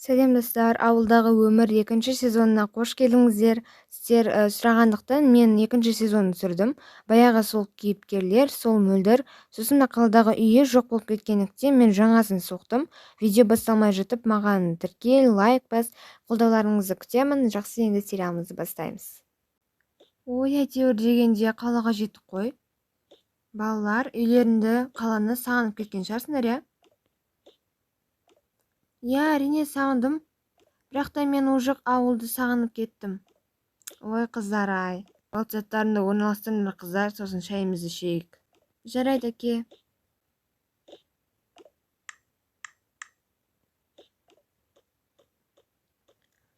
Сәлем достар, ауылдағы өмір екінші сезонына қош келдіңіздер. Сіздер сұрағандықтан мен екінші сезонын түсірдім. Баяғы сол кейіпкерлер, сол мөлдір, сосын да қаладағы үйі жоқ болып кеткендіктен мен жаңасын соқтым. Видео басталмай жатып маған тіркел, лайк бас, қолдауларыңызды күтемін. Жақсы, енді сериалымызды бастаймыз. Ой, әйтеуір дегенде қалаға жеттік қой. Балалар, үйлеріңді, қаланы сағынып кеткен шығарсыңдар, иә? Иә, әрине сағындым. Бірақ та мен уже ауылды сағынып кеттім. Ой, қыздар-ай. Заттарымды орналастырыңдар, қыздар, сосын шайымызды ішейік. Жарайды, әке.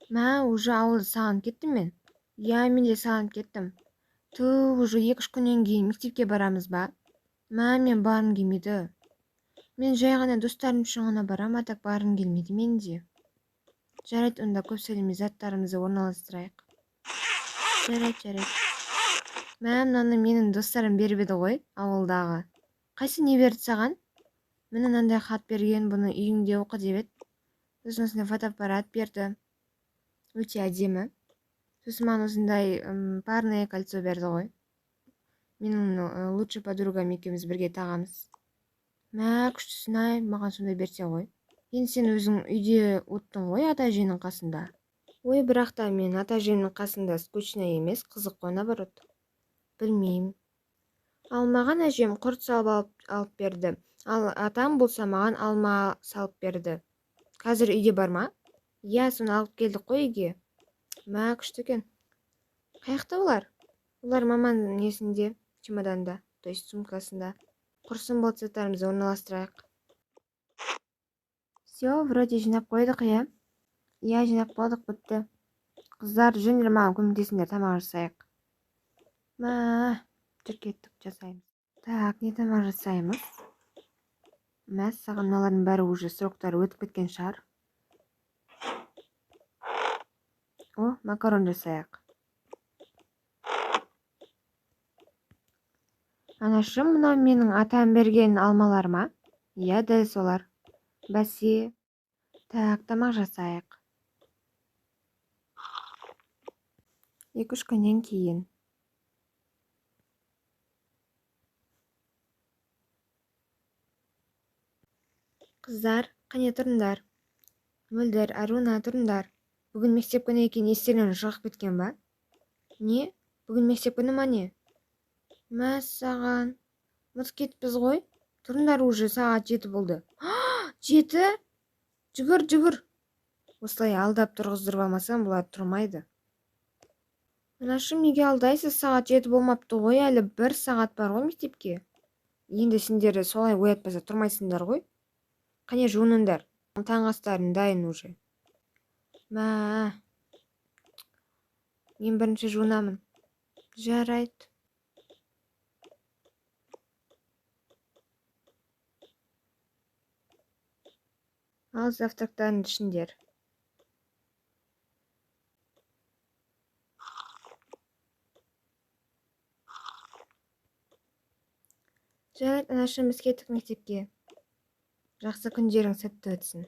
Мә, уже ауылды сағынып кеттім мен. Иә, мен де сағынып кеттім. Уже 2-3 күннен кейін мектепке барамыз ба? Мә, мен барғым келмейді. Мен жай ғана достарым үшін ғана барам, атак барғым келмейді мен де. Жарайды, онда көп сөйлемей заттарымызды орналастырайық. Жарайды. Мә, мынаны менің достарым беріп еді ғой, ауылдағы. Қайсы не берді саған? Мені мынандай хат берген, бұны үйіңде оқы деп еді. Сосын осындай фотоаппарат берді. Өте әдемі. Сосын маған осындай парное кольцо берді ғой. Менің лучший подругам екеуміз бірге тағамыз. Мә, күштісін-ай, маған сондай берсе ғой. Енді сен өзің үйде оттың ғой ата-әжеңнің қасында. Ой, бірақ та мен ата-әжемнің қасында скучно емес, қызық қой, наоборот. Білмеймін. Ал маған әжем құрт салып алып берді. Ал атам болса маған алма салып берді. Қазір үйде бар ма? Иә, соны алып келдік қой үйге. Мә, күшті екен. Қаяқта олар? Олар маманың несінде, чемоданда, то есть сумкасында. Құрсын болды, заттарымызды орналастырайық. Все, вроде жинап қойдық, иә? Иә, жинап болдық, бітті. Қыздар, жүріңдер, маған көмектесіңдер, тамақ жасайық. Мә, жүр кеттік, жасаймыз. Так, не тамақ жасаймыз? Мә, саған мыналардың бәрі уже сроктары өтіп кеткен шығар. О, макарон жасайық. Анашым, мынау менің атам берген алмалар ма? Иә, дәл солар. Бәсе. Так, тамақ жасайық. 2-3 күннен кейін. Қыздар, қане тұрыңдар. Мөлдір, Аруна, тұрыңдар. Бүгін мектеп күні екен, естерінен шығып кеткен ба? Не? Бүгін мектеп күні ма не? Мә, саған. Ұмытып кетіппіз ғой. Тұрыңдар, уже сағат 7 болды. 7? Жүгір. Осылай алдап тұрғыздырып алмасам, бұлар тұрмайды. Анашым, неге алдайсыз? Сағат 7 болмапты ғой, әлі 1 сағат бар ғой мектепке. Енді сендері солай оятпаса тұрмайсыңдар ғой. Қане жуыныңдар. Таң астарың дайын уже. Мә. Мен бірінші жуынамын. Жарайды. Ал завтрактарын ішіңдер. Жарайды, анашым, біз кеттік мектепке. Жақсы күндерің сәтті өтсін.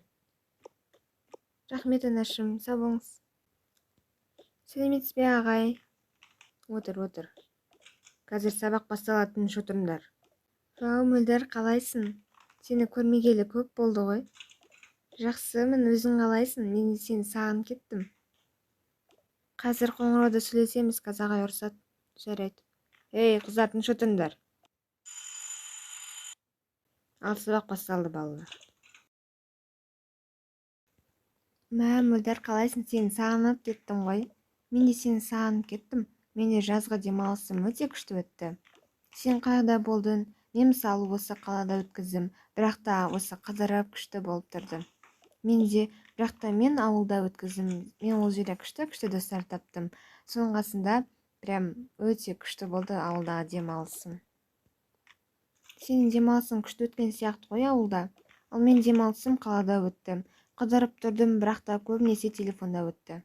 Рахмет, анашым, сау болыңыз. Сәлеметсіз бе, ағай? Отыр. Қазір сабақ басталатын, отырыңдар. Жау, Мөлдір, қалайсың? Сені көрмегелі көп болды ғой. Жақсымын, өзің қалайсың? Мен сені сағынып кеттім. Қазір қоңырауда сөйлесеміз, қазағай ұрсат. Жарайды. Ей, қыздар, тыныш отырыңдар. Ал сабақ басталды, балалар. Мә, Мөлдір, қалайсың? Сені сағынып кеттім ғой. Мен де сені сағынып кеттім. Мен де жазғы демалысым өте күшті өтті. Сен қайда болдың? Мен мысалы осы қалада өткіздім, бірақ та осы қыдырып күшті болып тұрды. Мен ауылда өткіздім. Мен ол жерде күшті достар таптым. Соның қасында прям өте күшті болды ауылдағы демалысым. Сенің демалысың күшті өткен сияқты ғой ауылда. Ал мен демалысым қалада өтті. Қыдырып тұрдым, бірақ та көбінесе телефонда өтті.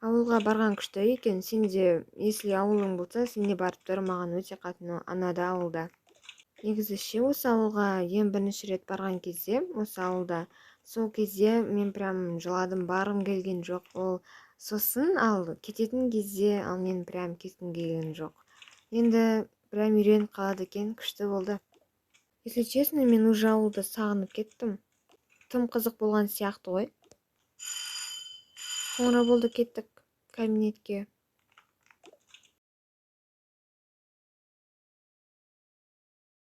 Ауылға барған күшті екен. Сен де, если ауылың болса, сен де барып тұр, маған өте қатты ұнады ауылда. Негізі ше, осы ауылға ең бірінші рет барған кезде, осы ауылда, сол кезде мен прям жыладым, барғым келген жоқ. Ол сосын ал кететін кезде, ал мен прям кеткім келген жоқ. Енді прям үйреніп қалады екен, күшті болды. Если честно, мен уже ауылды сағынып кеттім. Тым қызық болған сияқты ғой. Қоңырау болды, кеттік кабинетке.